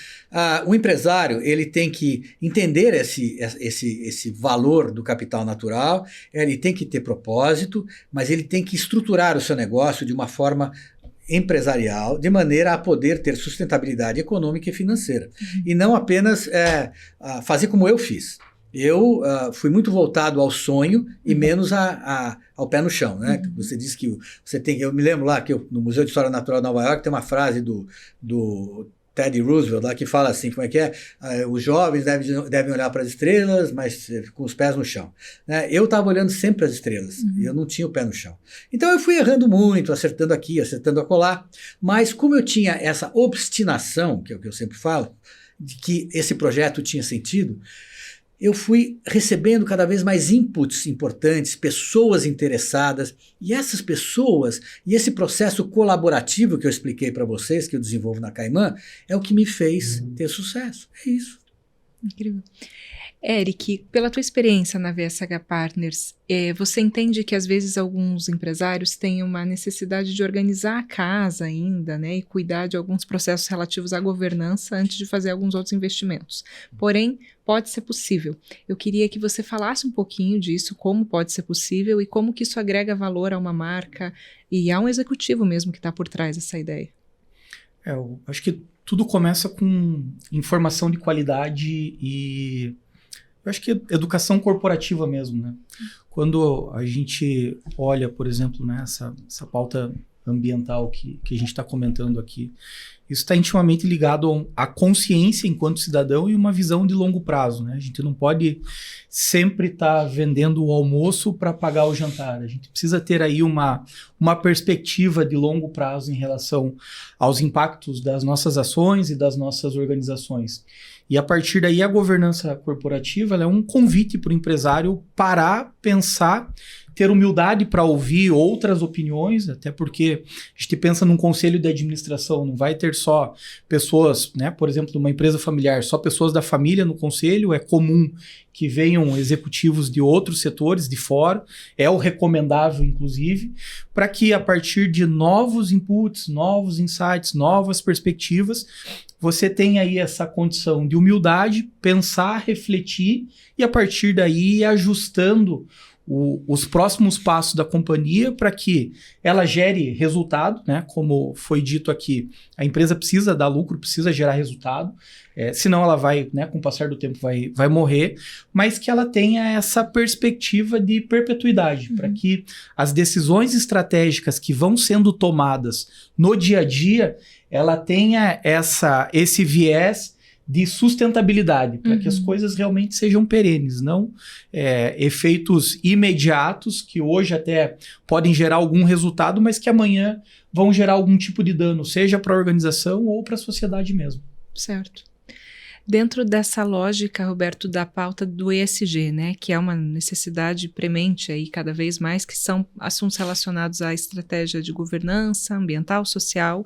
o empresário ele tem que entender esse valor do capital natural, ele tem que ter propósito, mas ele tem que estruturar o seu negócio de uma forma empresarial de maneira a poder ter sustentabilidade econômica e financeira. E não apenas fazer como eu fiz. Eu fui muito voltado ao sonho e menos ao pé no chão, né? Você disse que você tem... Eu me lembro lá que no Museu de História Natural de Nova York tem uma frase do Teddy Roosevelt lá que fala assim, como é que é? Os jovens devem olhar para as estrelas, mas com os pés no chão. Né? Eu estava olhando sempre para as estrelas, e eu não tinha o pé no chão. Então eu fui errando muito, acertando aqui, acertando acolá, mas como eu tinha essa obstinação, que é o que eu sempre falo, de que esse projeto tinha sentido, eu fui recebendo cada vez mais inputs importantes, pessoas interessadas, e essas pessoas, e esse processo colaborativo que eu expliquei para vocês, que eu desenvolvo na Caimã, é o que me fez ter sucesso. É isso. Incrível. Eric, pela tua experiência na VSH Partners, você entende que às vezes alguns empresários têm uma necessidade de organizar a casa ainda, né, e cuidar de alguns processos relativos à governança antes de fazer alguns outros investimentos. Porém, pode ser possível. Eu queria que você falasse um pouquinho disso, como pode ser possível e como que isso agrega valor a uma marca e a um executivo mesmo que está por trás dessa ideia. Eu acho que tudo começa com informação de qualidade e eu acho que educação corporativa mesmo, né? Quando a gente olha, por exemplo, né, essa pauta ambiental que a gente está comentando aqui, isso está intimamente ligado à consciência enquanto cidadão e uma visão de longo prazo, né? A gente não pode sempre estar vendendo o almoço para pagar o jantar. A gente precisa ter aí uma perspectiva de longo prazo em relação aos impactos das nossas ações e das nossas organizações. E a partir daí a governança corporativa ela é um convite para o empresário parar, pensar, ter humildade para ouvir outras opiniões, até porque a gente pensa num conselho de administração, não vai ter só pessoas, né, por exemplo, numa empresa familiar, só pessoas da família no conselho, é comum que venham executivos de outros setores, de fora, é o recomendável, inclusive, para que a partir de novos inputs, novos insights, novas perspectivas, você tenha aí essa condição de humildade, pensar, refletir e a partir daí ir ajustando os próximos passos da companhia para que ela gere resultado, né? Como foi dito aqui, a empresa precisa dar lucro, precisa gerar resultado, senão ela vai, né, com o passar do tempo, vai morrer, mas que ela tenha essa perspectiva de perpetuidade, para que as decisões estratégicas que vão sendo tomadas no dia a dia, ela tenha esse viés de sustentabilidade, para que as coisas realmente sejam perenes, não efeitos imediatos que hoje até podem gerar algum resultado, mas que amanhã vão gerar algum tipo de dano, seja para a organização ou para a sociedade mesmo. Certo. Dentro dessa lógica, Roberto, da pauta do ESG, né, que é uma necessidade premente aí cada vez mais, que são assuntos relacionados à estratégia de governança ambiental, social,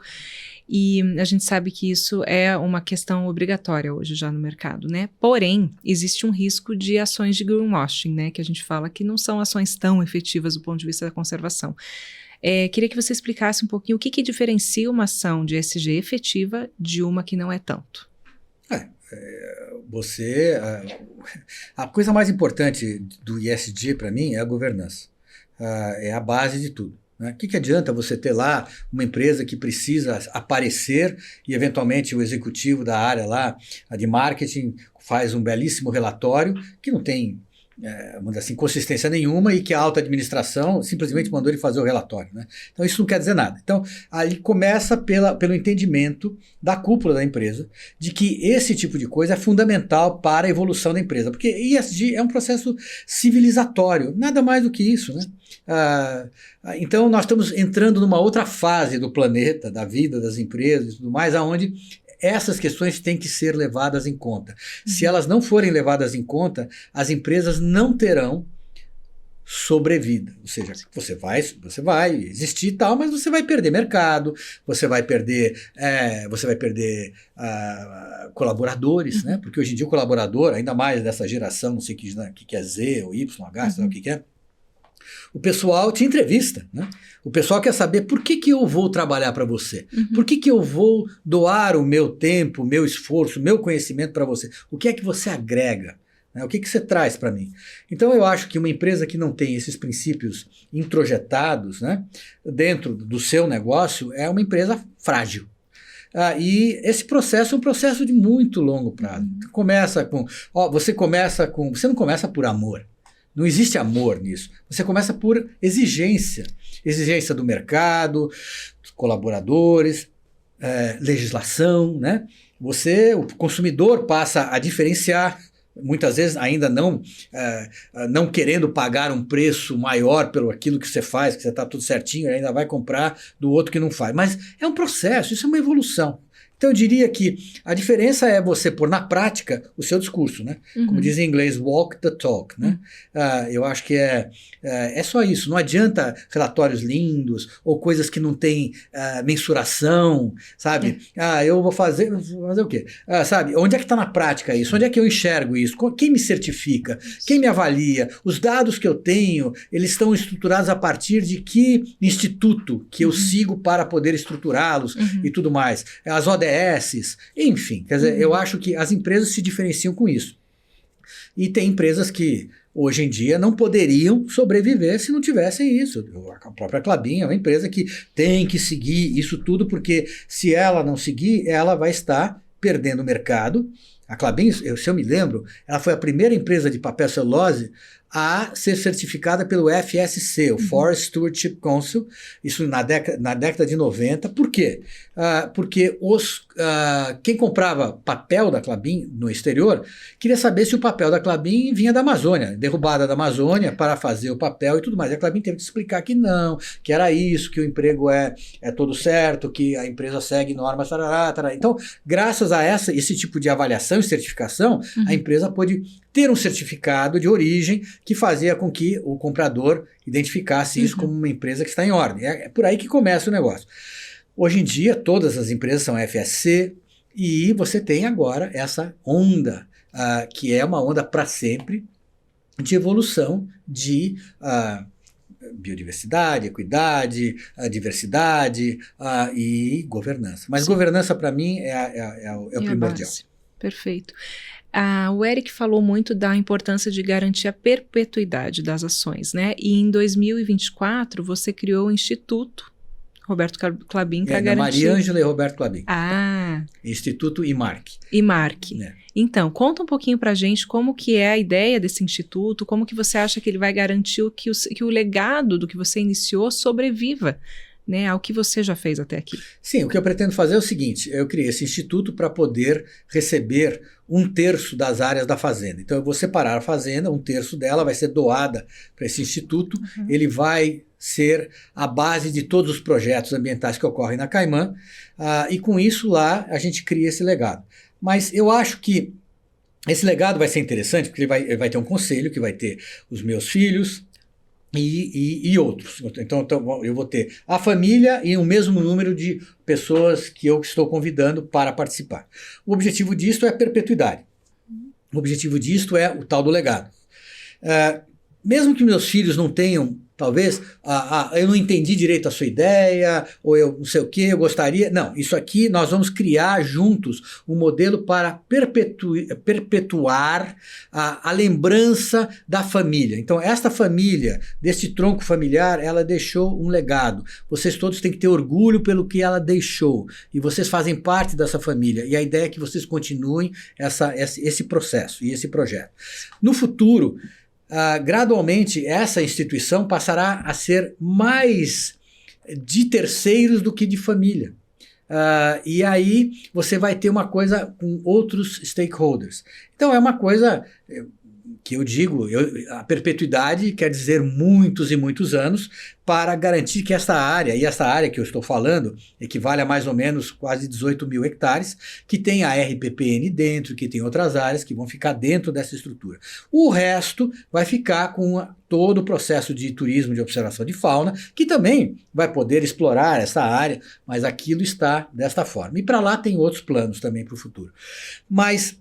e a gente sabe que isso é uma questão obrigatória hoje já no mercado, né? Porém, existe um risco de ações de greenwashing, né, que a gente fala que não são ações tão efetivas do ponto de vista da conservação. Queria que você explicasse um pouquinho o que diferencia uma ação de ESG efetiva de uma que não é tanto. A coisa mais importante do ESG para mim é a governança. É a base de tudo. Né? O que adianta você ter lá uma empresa que precisa aparecer e eventualmente o executivo da área lá, a de marketing, faz um belíssimo relatório que não tem vamos dizer assim, consistência nenhuma e que a alta administração simplesmente mandou ele fazer o relatório. Né? Então isso não quer dizer nada. Então aí começa pelo entendimento da cúpula da empresa de que esse tipo de coisa é fundamental para a evolução da empresa, porque ESG é um processo civilizatório, nada mais do que isso. Né? Então nós estamos entrando numa outra fase do planeta, da vida das empresas e tudo mais, aonde essas questões têm que ser levadas em conta. Se elas não forem levadas em conta, as empresas não terão sobrevida. Ou seja, você vai existir e tal, mas você vai perder mercado, você vai perder colaboradores, né? Porque hoje em dia o colaborador, ainda mais dessa geração, não sei o que é Z ou Y, H, sei lá o que é, o pessoal te entrevista, né? O pessoal quer saber por que eu vou trabalhar para você, por que eu vou doar o meu tempo, o meu esforço, o meu conhecimento para você, o que é que você agrega? né? O que você traz para mim? Então eu acho que uma empresa que não tem esses princípios introjetados, né, dentro do seu negócio é uma empresa frágil. E esse processo é um processo de muito longo prazo. Você não começa por amor. Não existe amor nisso. Você começa por exigência. Exigência do mercado, dos colaboradores, legislação, né? O consumidor passa a diferenciar, muitas vezes ainda não querendo pagar um preço maior pelo aquilo que você faz, que você está tudo certinho, ainda vai comprar do outro que não faz. Mas é um processo, isso é uma evolução. Então eu diria que a diferença é você pôr na prática o seu discurso, né? Como diz em inglês, walk the talk, né? Eu acho que é só isso. Não adianta relatórios lindos ou coisas que não têm mensuração, sabe? Eu vou fazer o quê? Sabe? Onde é que está na prática isso? Onde é que eu enxergo isso? Quem me certifica? Quem me avalia? Os dados que eu tenho, eles estão estruturados a partir de que instituto que eu sigo para poder estruturá-los e tudo mais? As ODS, enfim, quer dizer, eu acho que as empresas se diferenciam com isso. E tem empresas que hoje em dia não poderiam sobreviver se não tivessem isso. A própria Klabin é uma empresa que tem que seguir isso tudo, porque se ela não seguir, ela vai estar perdendo o mercado. A Klabin, se eu me lembro, ela foi a primeira empresa de papel celulose a ser certificada pelo FSC, o Forest Stewardship Council, isso na década de 90. Por quê? Porque quem comprava papel da Klabin no exterior queria saber se o papel da Klabin vinha da Amazônia, derrubada da Amazônia para fazer o papel e tudo mais. E a Klabin teve que explicar que não, que era isso, que o emprego é todo certo, que a empresa segue normas, tarará, tarará. Então, graças a esse tipo de avaliação e certificação, a empresa pôde ter um certificado de origem que fazia com que o comprador identificasse isso como uma empresa que está em ordem. É por aí que começa o negócio. Hoje em dia, todas as empresas são FSC e você tem agora essa onda, que é uma onda para sempre, de evolução de biodiversidade, equidade, diversidade e governança. Mas governança, para mim, é o primordial. Perfeito. O Eric falou muito da importância de garantir a perpetuidade das ações, né? E em 2024 você criou o Instituto Roberto Klabin para garantir... Maria Ângela e Roberto Klabin. Instituto IMARC. IMARC. Então, conta um pouquinho para a gente como que é a ideia desse instituto, como que você acha que ele vai garantir que o legado do que você iniciou sobreviva, né, ao que você já fez até aqui. Sim, o que eu pretendo fazer é o seguinte, eu criei esse instituto para poder receber 1/3 das áreas da fazenda. Então eu vou separar a fazenda, 1/3 dela vai ser doada para esse instituto, ele vai ser a base de todos os projetos ambientais que ocorrem na Caimã, e com isso lá a gente cria esse legado. Mas eu acho que esse legado vai ser interessante, porque ele vai ter um conselho que vai ter os meus filhos, e outros. Então eu vou ter a família e o mesmo número de pessoas que eu estou convidando para participar. O objetivo disto é a perpetuidade. O objetivo disto é o tal do legado. Mesmo que meus filhos não tenham, talvez, eu não entendi direito a sua ideia, ou eu não sei o que, eu gostaria... Não, isso aqui nós vamos criar juntos um modelo para perpetuar a lembrança da família. Então, esta família, deste tronco familiar, ela deixou um legado. Vocês todos têm que ter orgulho pelo que ela deixou. E vocês fazem parte dessa família. E a ideia é que vocês continuem esse processo e esse projeto. No futuro... gradualmente essa instituição passará a ser mais de terceiros do que de família. E aí você vai ter uma coisa com outros stakeholders. Então é uma coisa que eu digo, a perpetuidade quer dizer muitos e muitos anos para garantir que essa área que eu estou falando equivale a mais ou menos quase 18 mil hectares, que tem a RPPN dentro, que tem outras áreas que vão ficar dentro dessa estrutura. O resto vai ficar com todo o processo de turismo de observação de fauna, que também vai poder explorar essa área, mas aquilo está desta forma. E para lá tem outros planos também para o futuro. Mas...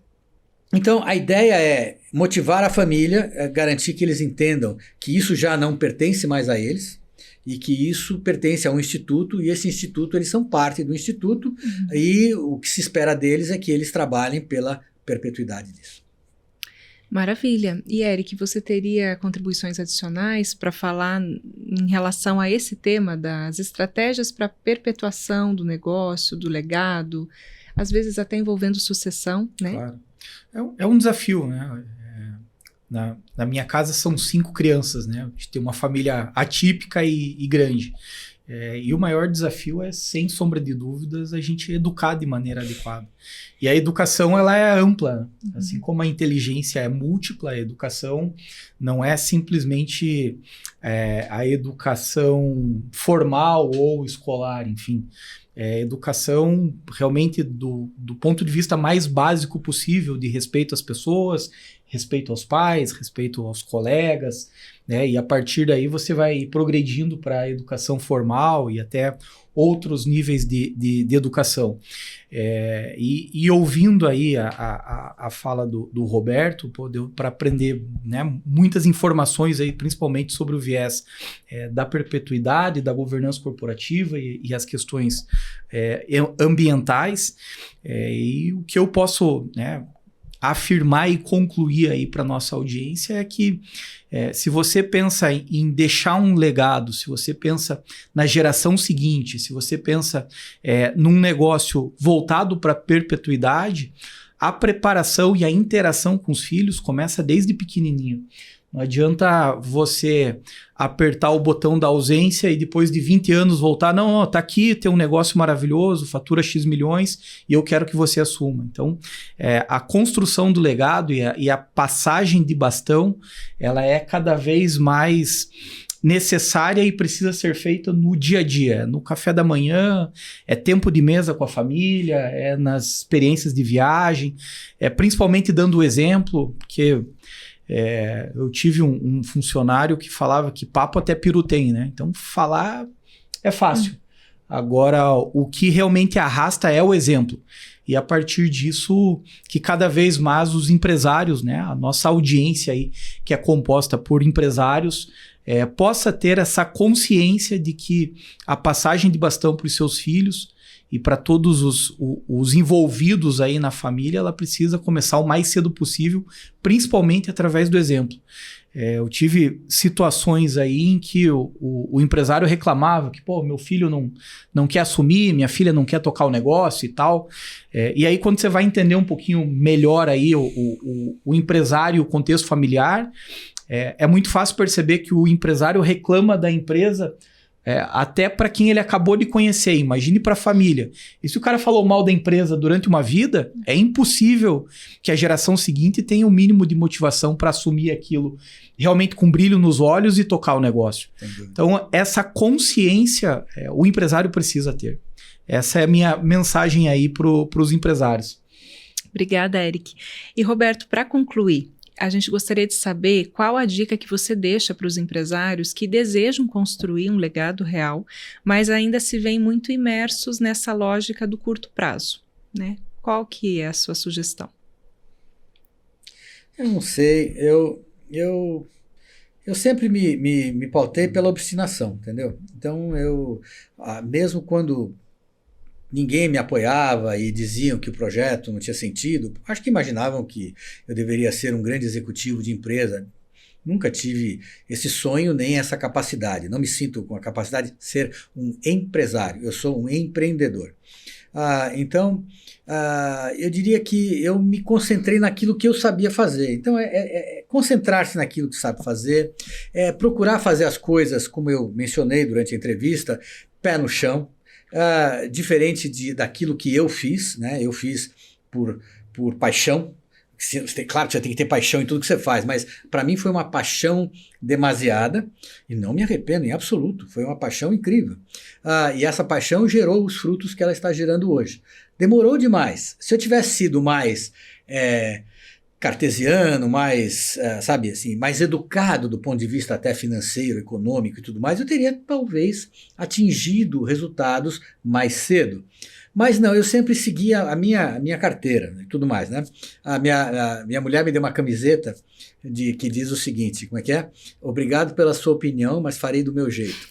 Então, a ideia é motivar a família, garantir que eles entendam que isso já não pertence mais a eles e que isso pertence a um instituto, e esse instituto, eles são parte do instituto, e o que se espera deles é que eles trabalhem pela perpetuidade disso. Maravilha. E, Eric, você teria contribuições adicionais para falar em relação a esse tema das estratégias para perpetuação do negócio, do legado, às vezes até envolvendo sucessão, né? Claro. É um desafio, né? Na minha casa são 5 crianças, né? A gente tem uma família atípica e grande. E o maior desafio é, sem sombra de dúvidas, a gente educar de maneira adequada. E a educação, ela é ampla. Assim como a inteligência é múltipla, a educação não é simplesmente a educação formal ou escolar, enfim. É educação realmente do ponto de vista mais básico possível, de respeito às pessoas, respeito aos pais, respeito aos colegas, né? E a partir daí você vai progredindo para a educação formal e até outros níveis de educação. E ouvindo aí a fala do Roberto, deu para aprender, né, muitas informações aí, principalmente sobre o viés da perpetuidade, da governança corporativa e as questões ambientais. E o que eu posso, né, afirmar e concluir aí para nossa audiência é que se você pensa em deixar um legado, se você pensa na geração seguinte, se você pensa num negócio voltado para a perpetuidade, a preparação e a interação com os filhos começa desde pequenininho. Não adianta você apertar o botão da ausência e depois de 20 anos voltar, não, tá aqui, tem um negócio maravilhoso, fatura X milhões e eu quero que você assuma. Então, a construção do legado e a passagem de bastão, ela é cada vez mais necessária e precisa ser feita no dia a dia, no café da manhã, tempo de mesa com a família, nas experiências de viagem, principalmente dando o exemplo, porque eu tive um funcionário que falava que papo até peru tem, né? Então, falar é fácil. Agora, o que realmente arrasta é o exemplo. E a partir disso, que cada vez mais os empresários, né? A nossa audiência aí, que é composta por empresários, possa ter essa consciência de que a passagem de bastão para os seus filhos e para todos os envolvidos aí na família, ela precisa começar o mais cedo possível, principalmente através do exemplo. Eu tive situações aí em que o empresário reclamava que, meu filho não quer assumir, minha filha não quer tocar o negócio e tal. E aí, quando você vai entender um pouquinho melhor aí o empresário, o contexto familiar, é muito fácil perceber que o empresário reclama da empresa até para quem ele acabou de conhecer, imagine para a família. E se o cara falou mal da empresa durante uma vida, é impossível que a geração seguinte tenha o mínimo de motivação para assumir aquilo realmente com brilho nos olhos e tocar o negócio. Então, essa consciência o empresário precisa ter. Essa é a minha mensagem aí para os empresários. Obrigada, Eric. E, Roberto, para concluir, a gente gostaria de saber qual a dica que você deixa para os empresários que desejam construir um legado real, mas ainda se veem muito imersos nessa lógica do curto prazo, né? Qual que é a sua sugestão? Eu não sei, eu sempre me pautei pela obstinação, entendeu? Então, mesmo quando ninguém me apoiava e diziam que o projeto não tinha sentido, acho que imaginavam que eu deveria ser um grande executivo de empresa. Nunca tive esse sonho nem essa capacidade. Não me sinto com a capacidade de ser um empresário. Eu sou um empreendedor. Então, eu diria que eu me concentrei naquilo que eu sabia fazer. Então, concentrar-se naquilo que sabe fazer, procurar fazer as coisas, como eu mencionei durante a entrevista, pé no chão. Diferente daquilo que eu fiz, né? Eu fiz por paixão. Claro que você tem que ter paixão em tudo que você faz, mas para mim foi uma paixão demasiada e não me arrependo em absoluto. Foi uma paixão incrível. E essa paixão gerou os frutos que ela está gerando hoje. Demorou demais. Se eu tivesse sido mais cartesiano, mais, sabe, assim, mais educado do ponto de vista até financeiro, econômico e tudo mais, eu teria talvez atingido resultados mais cedo. Mas não, eu sempre seguia a minha carteira e tudo mais, né? A minha mulher me deu uma camiseta que diz o seguinte, como é que é? Obrigado pela sua opinião, mas farei do meu jeito.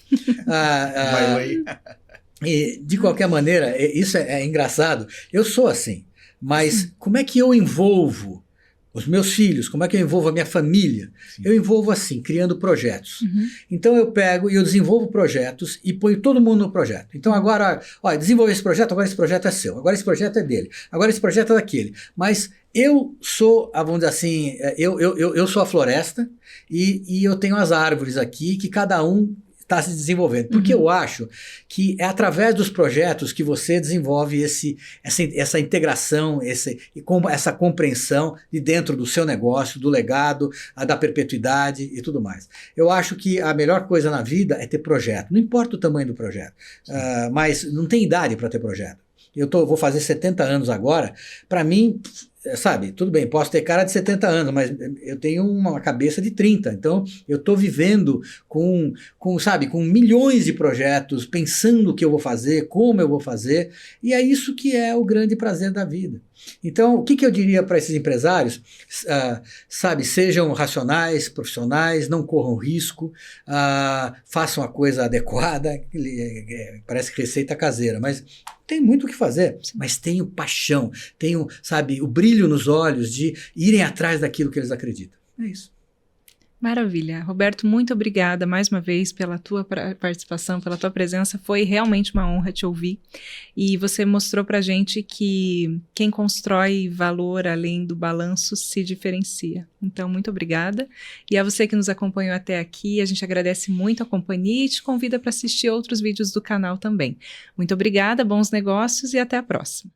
E, de qualquer maneira, isso é engraçado, eu sou assim, mas como é que eu envolvo Os meus filhos, como é que eu envolvo a minha família? Sim. Eu envolvo assim, criando projetos. Uhum. Então eu pego e eu desenvolvo projetos e ponho todo mundo no projeto. Então agora, ó, desenvolve esse projeto, agora esse projeto é seu, agora esse projeto é dele, agora esse projeto é daquele. Mas eu sou, vamos dizer assim, eu sou a floresta e eu tenho as árvores aqui que cada um está se desenvolvendo. Porque eu acho que é através dos projetos que você desenvolve essa integração, essa compreensão de dentro do seu negócio, do legado, da perpetuidade e tudo mais. Eu acho que a melhor coisa na vida é ter projeto. Não importa o tamanho do projeto, mas não tem idade para ter projeto. Vou fazer 70 anos agora, para mim... Sabe, tudo bem, posso ter cara de 70 anos, mas eu tenho uma cabeça de 30, então eu estou vivendo com milhões de projetos, pensando o que eu vou fazer, como eu vou fazer, e é isso que é o grande prazer da vida. Então, o que eu diria para esses empresários? Sejam racionais, profissionais, não corram risco, façam a coisa adequada, parece receita caseira, mas tem muito o que fazer, mas tenham paixão, tenham, o brilho nos olhos de irem atrás daquilo que eles acreditam. É isso. Maravilha. Roberto, muito obrigada mais uma vez pela tua participação, pela tua presença. Foi realmente uma honra te ouvir. E você mostrou pra gente que quem constrói valor além do balanço se diferencia. Então, muito obrigada. E a você que nos acompanhou até aqui, a gente agradece muito a companhia e te convida para assistir outros vídeos do canal também. Muito obrigada, bons negócios e até a próxima.